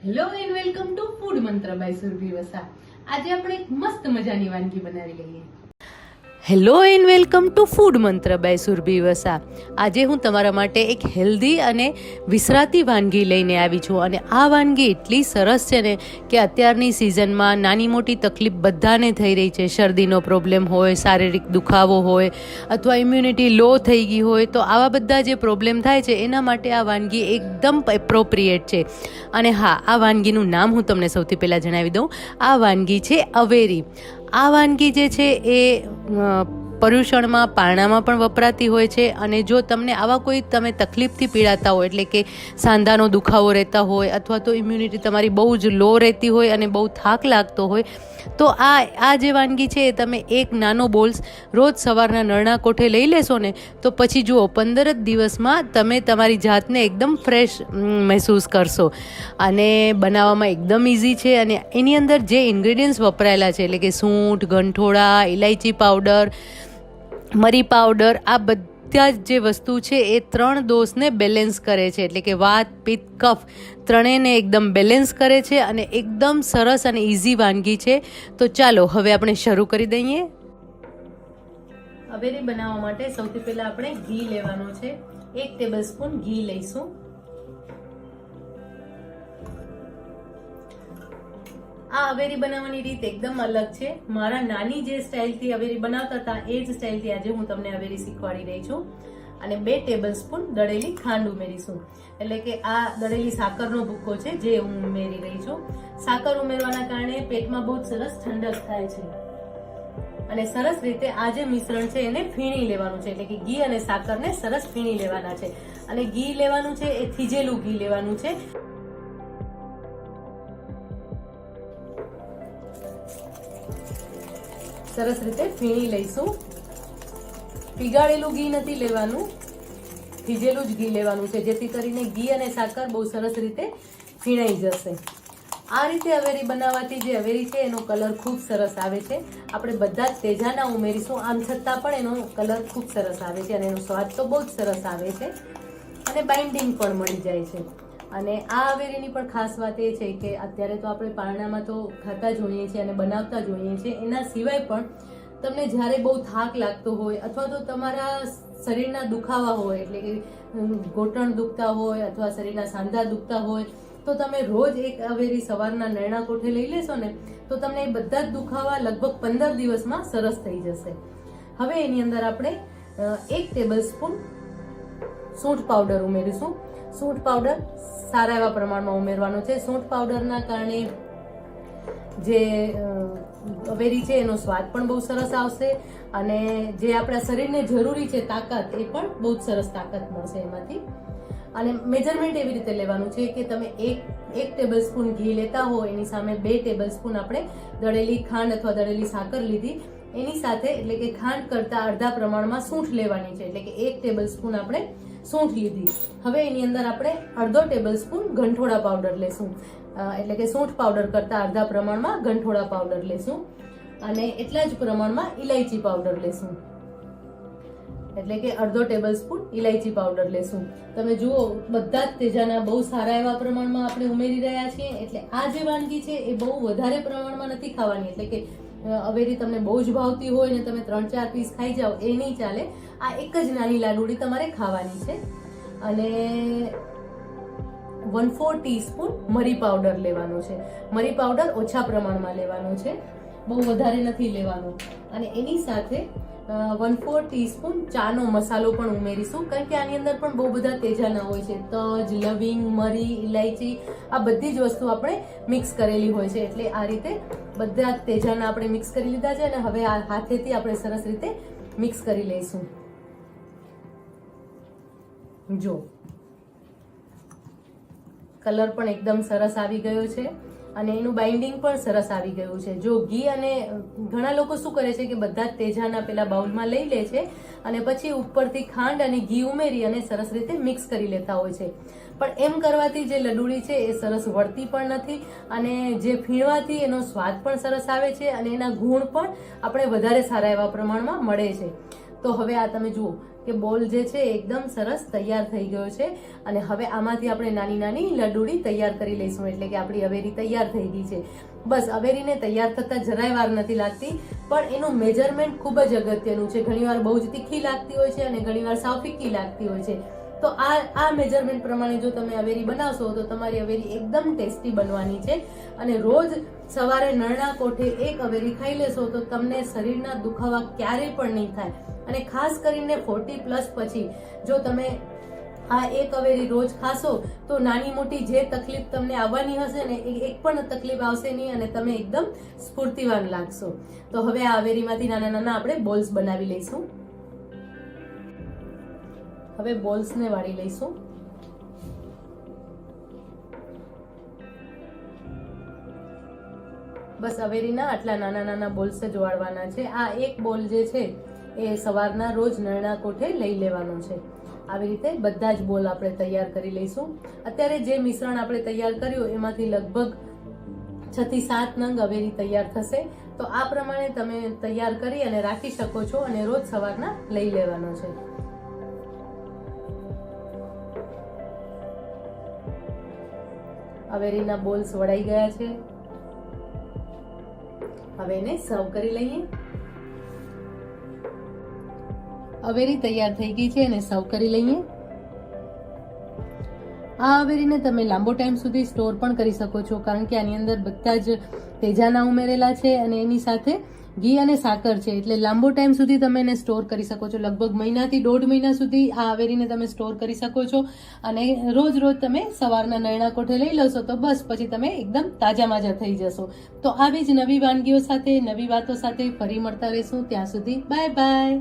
Hello and welcome to food મંત્ર by Surabhi Vasa. આજે આપણે એક મસ્ત મજાની વાનગી બનાવી લઈએ. Hello and welcome to food મંત્ર બાય સુરભી વસા. આજે હું તમારા માટે એક હેલ્ધી અને વિસરાતી વાનગી લઈને આવી છું. અને આ વાનગી એટલી સરસ છે ને કે અત્યારની સિઝનમાં નાની મોટી તકલીફ બધાને થઈ રહી છે. શરદીનો પ્રોબ્લેમ હોય, શારીરિક દુખાવો હોય અથવા ઇમ્યુનિટી લો થઈ ગઈ હોય, તો આવા બધા જે પ્રોબ્લેમ થાય છે એના માટે આ વાનગી એકદમ એપ્રોપ્રિએટ છે. અને હા, આ વાનગીનું નામ હું તમને સૌથી પહેલાં જણાવી દઉં. આ વાનગી છે અવેરી. આ વાનગી જે છે એ પર્યુષણમાં, પારણામાં પણ વપરાતી હોય છે. અને જો તમને આવા કોઈ તમે તકલીફથી પીડાતા હોય, એટલે કે સાંધાનો દુખાવો રહેતા હોય અથવા તો ઇમ્યુનિટી તમારી બહુ જ લો રહેતી હોય અને બહુ થાક લાગતો હોય, તો આ જે વાનગી છે એ તમે એક નાનો બોલ્સ રોજ સવારના નરણા કોઠે લઈ લેશો ને, તો પછી જુઓ 15 જ દિવસમાં તમે તમારી જાતને એકદમ ફ્રેશ મહેસૂસ કરશો. અને બનાવવામાં એકદમ ઇઝી છે. અને એની અંદર જે ઇન્ગ્રેડિયન્ટ્સ વપરાયેલા છે, એટલે કે સૂંઠ, ગંઠોડા, ઇલાયચી પાવડર, મરી પાવડર, આ બધા જ જે વસ્તુ છે એ 3 દોષને બેલેન્સ કરે છે. એટલે કે વાત, પિત્ત, કફ ત્રણેયને એકદમ બેલેન્સ કરે છે અને એકદમ સરસ અને ઇઝી વાનગી છે. તો ચાલો હવે આપણે શરૂ કરી દઈએ. અવેરી બનાવવા માટે સૌથી પહેલા આપણે ઘી લેવાનું છે. 1 ટેબલસ્પૂન ઘી લઈશું. આ અવેરી બનાવવાની રીત એકદમ અલગ છે. મારા નાની જે સ્ટાઇલથી અવેરી બનાવતા હતા એ જ સ્ટાઇલથી આજે હું તમને અવેરી શીખવાડી રહી છું. અને 2 ટેબલસ્પૂન દળેલી ખાંડ ઉમેરીશું. એટલે કે આ દળેલી સાકરનો ભૂકો છે જે હું ઉમેરી રહી છું. સાકર ઉમેરવાના કારણે પેટમાં બહુ સરસ ઠંડક થાય છે. અને સરસ રીતે આ જે મિશ્રણ છે એને ફીણી લેવાનું છે. એટલે કે ઘી અને સાકરને સરસ ફીણી લેવાના છે. અને ઘી લેવાનું છે એ થીજેલું ઘી લેવાનું છે. સરસ રીતે ફીણી લઈશું. પીગાળેલું ઘી નથી લેવાનું, થીજેલું જ ઘી લેવાનું છે, જેથી કરીને ઘી અને સાકર બહુ સરસ રીતે ફીણાઈ જશે. આ રીતે અવેરી બનાવવાથી જે અવેરી છે એનો કલર ખૂબ સરસ આવે છે. આપણે બધા જ તેજાના ઉમેરીશું, આમ છતાં પણ એનો કલર ખૂબ સરસ આવે છે અને એનો સ્વાદ તો બહુ જ સરસ આવે છે અને બાઇન્ડિંગ પણ મળી જાય છે. અને આ અવેરીની પણ ખાસ વાત એ છે કે અત્યારે તો આપણે પારણામાં તો ખાતા જ હોઈએ છીએ અને બનાવતા જ હોઈએ છીએ. એના સિવાય પણ તમને જ્યારે બહુ થાક લાગતો હોય અથવા તો તમારા શરીરના દુખાવા હોય, એટલે કે ઘૂંટણ દુખતા હોય અથવા શરીરના સાંધા દુખતા હોય, તો તમે રોજ એક અવેરી સવારના નરણા કોઠે લઈ લેશો ને, તો તમને એ બધા જ દુખાવા લગભગ 15 દિવસમાં સરસ થઈ જશે. હવે એની અંદર આપણે 1 ટેબલસ્પૂન સૂંઠ પાવડર ઉમેરીશું. સૂંઠ પાવડર સારા એવા પ્રમાણમાં ઉમેરવાનો છે. સૂંઠ પાવડરના કારણે જે અવેરી છે એનો સ્વાદ પણ બહુ સરસ આવશે અને જે આપણા શરીરને જરૂરી છે તાકાત, એ પણ બહુ સરસ તાકાત મળશે એમાંથી. અને મેજરમેન્ટ એવી રીતે લેવાનું છે કે તમે એક ટેબલસ્પૂન ઘી લેતા હો એની સામે 2 ટેબલસ્પૂન આપણે દળેલી ખાંડ અથવા દળેલી સાકર લીધી. એની સાથે એટલે કે ખાંડ કરતા અડધા પ્રમાણમાં સૂંઠ લેવાની છે. એટલે કે 1 ટેબલસ્પૂન આપણે સૂંઠ લીધી. હવે એની અંદર આપણે અડધો ટેબલસ્પૂન ગંઠોડા પાવડર લેશું. એટલે કે સૂંઠ પાવડર કરતા અડધા પ્રમાણમાં ગંઠોડા પાવડર લેશું. અને એટલા જ પ્રમાણમાં ઇલાયચી પાવડર લેશું. એટલે કે અડધો ટેબલસ્પૂન ઇલાયચી પાવડર લેશું. તમે જુઓ, બધા જ તેજાના બહુ સારા એવા પ્રમાણમાં આપણે ઉમેરી રહ્યા છીએ. એટલે આ જે વાનગી છે એ બહુ વધારે પ્રમાણમાં નથી ખાવાની. એટલે કે અવેરી તમને બહુ જ ભાવતી હોય ને તમે 3-4 પીસ ખાઈ જાઓ, એ નહીં ચાલે. આ એક જ નાની લાડુડી તમારે ખાવાની છે. અને 1/4 ટીસ્પૂન મરી પાવડર લેવાનો છે. મરી પાવડર ઓછા પ્રમાણમાં લેવાનો છે, બહુ વધારે નથી લેવાનો. અને એની સાથે 1/4 ટીસ્પૂન ચાનો મસાલો પણ ઉમેરીશું, કારણ કે આની અંદર પણ બહુ બધા તેજાના હોય છે. તજ, લવિંગ, મરી, ઇલાયચી, આ બધી જ વસ્તુ આપણે મિક્સ કરેલી હોય છે. એટલે આ રીતે બધા તેજાના આપણે મિક્સ કરી લીધા છે. અને હવે આ હાથેથી આપણે સરસ રીતે મિક્સ કરી લઈશું. જો કલર પણ એકદમ સરસ આવી ગયો છે અને એનું બાઇન્ડિંગ પણ સરસ આવી ગયું છે. જો ઘી, અને ઘણા લોકો શું કરે છે કે બધા જ તેજાના પેલા બાઉલમાં લઈ લે છે અને પછી ઉપરથી ખાંડ અને ઘી ઉમેરી અને સરસ રીતે મિક્સ કરી લેતા હોય છે. પણ એમ કરવાથી જે લડુડી છે એ સરસ વળતી પણ નથી અને જે ફીણવાથી એનો સ્વાદ પણ સરસ આવે છે અને એના ગુણ પણ આપણે વધારે સારા એવા પ્રમાણમાં મળે છે. તો હવે આ તમે જુઓ કે બોલ જે છે એકદમ સરસ તૈયાર થઈ ગયો છે અને હવે આમાંથી આપણે નાની નાની લડુડી તૈયાર કરી લઈશું, એટલે કે આપણી અવેરી તૈયાર થઈ ગઈ છે. બસ અવેરીને તૈયાર થતા જરાય વાર નથી લાગતી, પણ એનું મેજરમેન્ટ ખૂબ જ અગત્યનું છે. ઘણીવાર બહુ જ તીખી લાગતી હોય છે અને ઘણીવાર સાવ ફીકી લાગતી હોય છે. તો આ મેજરમેન્ટ પ્રમાણે જો તમે અવેરી બનાવશો તો તમારી અવેરી એકદમ ટેસ્ટી બનવાની છે. અને રોજ સવારે નરણા કોઠે એક અવેરી ખાઈ લેશો તો તમને શરીરના દુખાવા ક્યારેય પણ નહીં થાય. અને ખાસ કરીને 40+ પછી જો તમે આ એક અવેરી રોજ ખાશો તો નાની મોટી જે તકલીફ તમને આવવાની હશે ને એક પણ તકલીફ આવશે નહીં અને તમે એકદમ સ્ફૂર્તિવાન લાગશો. તો હવે આ અવેરીમાંથી નાના નાના આપણે બોલ્સ બનાવી લઈશું. હવે બોલ્સને વાળી લઈશું. બસ અવેરીના આટલા નાના નાના બોલ્સ જ વાળવાના છે. આ એક બોલ જે છે એ સવારના રોજ નરણા કોઠે લઈ લેવાનો છે. આવી રીતે બધા જ બોલ આપણે તૈયાર કરી લઈશું. અત્યારે જે મિશ્રણ આપણે તૈયાર કર્યું એમાંથી લગભગ 6 થી 7 નંગ અવેરી તૈયાર થશે. તો આ પ્રમાણે તમે તૈયાર કરી અને રાખી શકો છો અને રોજ સવારના લઈ લેવાનો છે. અવેરીના બોલ્સ વળાઈ ગયા છે. હવે એને સર્વ કરી લઈએ. અવેરી તૈયાર થઈ ગઈ છે અને સર્વ કરી લઈએ. આ અવેરીને તમે લાંબો ટાઈમ સુધી સ્ટોર પણ કરી શકો છો, કારણ કે આની અંદર બધા જ તેજાના ઉમેરેલા છે અને એની સાથે ઘી અને સાકર છે, એટલે લાંબો ટાઈમ સુધી તમે એને સ્ટોર કરી શકો છો. લગભગ મહિનાથી 1.5 મહિના સુધી આ અવેરીને તમે સ્ટોર કરી શકો છો. અને રોજ રોજ તમે સવારના નરણા કોઠે લઈ લેશો તો બસ પછી તમે એકદમ તાજા માજા થઈ જશો. તો આવી જ નવી વાનગીઓ સાથે, નવી વાતો સાથે ફરી મળતા રહીશું. ત્યાં સુધી બાય બાય.